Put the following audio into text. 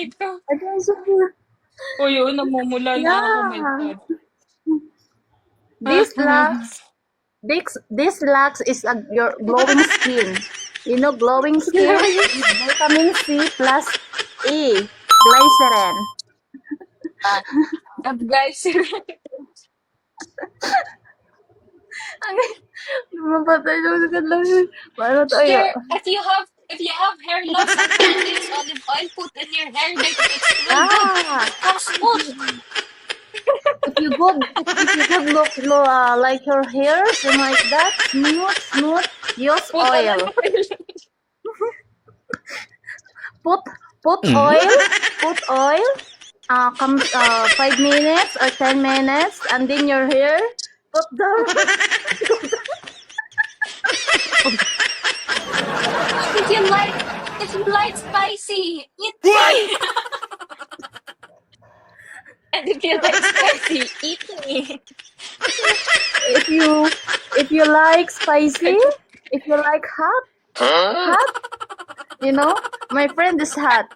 Ay, ito. O yun, namumula na ako. My Yeah. God. This lux, this lux is your glowing skin. You know, glowing skin is vitamin C plus E, glycerin. Guys, Mapatay daw sa kadlaw yun. Paano tayo? there, if you have hair loss and can't use olive oil, put in your hair like it's real good. Ah, How smooth. if you could look like your hair, something like that, smooth, use Put oil. olive oil. Put oil. 5 minutes or 10 minutes, and then your hair. Put down. If you like spicy, eat me. And if you like spicy, eat me. If you like spicy, if you like hot, you know, my friend is hot.